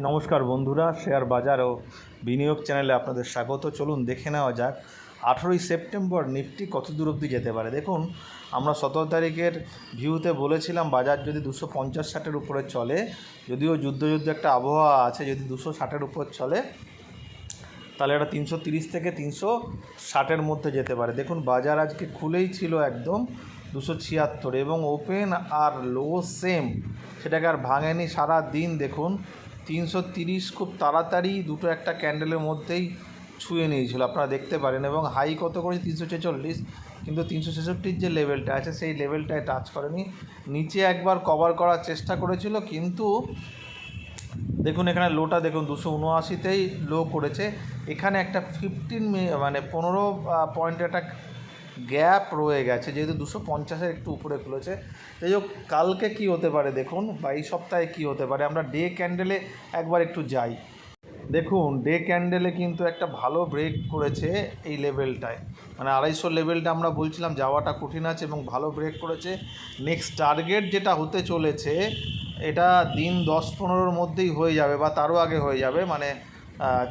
নমস্কার বন্ধুরা, শেয়ার বাজার ও বিনিয়োগ চ্যানেলে আপনাদের স্বাগত। চলুন দেখে নেওয়া যাক 18ই সেপ্টেম্বর নিফটি কত দূর অবধি যেতে পারে। দেখুন, আমরা 17 তারিখের ভিউতে বলেছিলাম বাজার যদি 250-60-এর উপরে চলে, যদিও যুদ্ধ একটা আবহাওয়া আছে, যদি 260-এর উপর চলে তাহলে এটা 330 থেকে 360-এর মধ্যে যেতে পারে। দেখুন, বাজার আজকে খুলেই ছিল একদম 276 এবং ওপেন আর লো সেম, সেটাকে আর ভাঙেনি সারা দিন। দেখুন 330 খুব তাড়াতাড়ি দুটো একটা ক্যান্ডেলের মধ্যেই ছুঁয়ে নিয়েছিল, আপনারা দেখতে পারেন। এবং হাই কত করেছে 346, কিন্তু 366-র যে লেভেলটা আছে সেই লেভেলটায় টাচ করেনি। নিচে একবার কভার করার চেষ্টা করেছিল, কিন্তু দেখুন এখানে লোটা দেখুন 279-তেই লো করেছে। এখানে একটা 15 পয়েন্টের একটা গ্যাপ রয়ে গেছে, যেহেতু 250-এর একটু উপরে খুলেছে। যাই হোক, কালকে কী হতে পারে দেখুন, বা এই সপ্তাহে কী হতে পারে, আমরা ডে ক্যান্ডেলে একবার একটু যাই। দেখুন, ডে ক্যান্ডেলে কিন্তু একটা ভালো ব্রেক করেছে এই লেভেলটায়, মানে 250 লেভেলটা আমরা বলছিলাম যাওয়াটা কঠিন আছে, এবং ভালো ব্রেক করেছে। নেক্সট টার্গেট যেটা হতে চলেছে, এটা দিন 10-15-র মধ্যেই হয়ে যাবে, বা তারও আগে হয়ে যাবে, মানে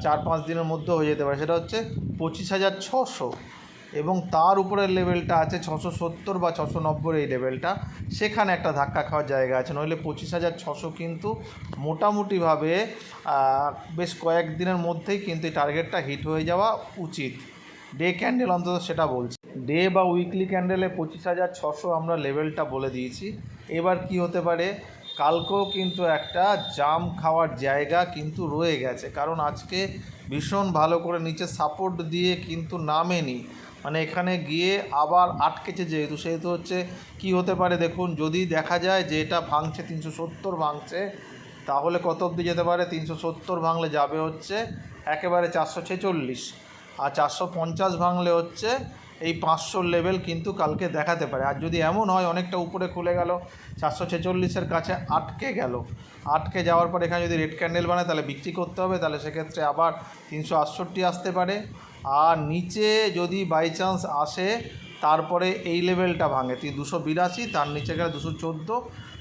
4-5 দিনের মধ্যে হয়ে যেতে পারে। সেটা হচ্ছে 25,600, এবং তার উপরের লেভেলটা আছে 670 বা 690, এই লেভেলটা, সেখানে একটা ধাক্কা খাওয়ার জায়গা আছে। নইলে 25,600 কিন্তু মোটামুটিভাবে বেশ কয়েকদিনের মধ্যেই কিন্তু এই টার্গেটটা হিট হয়ে যাওয়া উচিত। ডে ক্যান্ডেল অন্তত সেটা বলছি। ডে বা উইকলি ক্যান্ডেলে 25,600 আমরা লেভেলটা বলে দিয়েছি। এবার কি হতে পারে, কালকেও কিন্তু একটা জাম খাওয়ার জায়গা কিন্তু রয়ে গেছে, কারণ আজকে ভীষণ ভালো করে নিচে সাপোর্ট দিয়ে কিন্তু নামেনি, মানে এখানে গিয়ে আবার আটকেছে, সেহেতু হচ্ছে কি হতে পারে দেখুন, যদি দেখা যায় যে এটা ভাঙছে 370 ভাঙছে, তাহলে কত অবধি যেতে পারে, 370 ভাঙলে যাবে হচ্ছে একেবারে 446, আর 450 ভাঙলে হচ্ছে এই 500 লেভেল কিন্তু কালকে দেখাতে পারে। আর যদি এমন হয় অনেকটা উপরে খুলে গেল, 446-এর কাছে আটকে যাওয়ার পর এখানে যদি রেড ক্যান্ডেল বানায় তাহলে বিক্রি করতে হবে, তাহলে সেক্ষেত্রে আবার 368 আসতে পারে। আর নিচে যদি বাই চান্স আসে, তারপরে এই লেভেলটা ভাঙে 282, তার নিচে গেলে 214,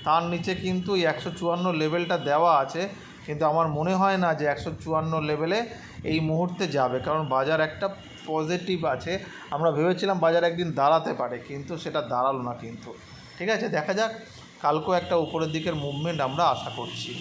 তার নিচে কিন্তু এই 154 লেভেলটা দেওয়া আছে, কিন্তু আমার মনে হয় না যে 154 লেভেলে এই মুহূর্তে যাবে, কারণ বাজার একটা পজিটিভ আছে। আমরা ভেবেছিলাম বাজার একদিন দাঁড়াতে পারে, কিন্তু সেটা দাঁড়ালো না। কিন্তু ঠিক আছে, দেখা যাক, কালকেও একটা উপরের দিকের মুভমেন্ট আমরা আশা করছি।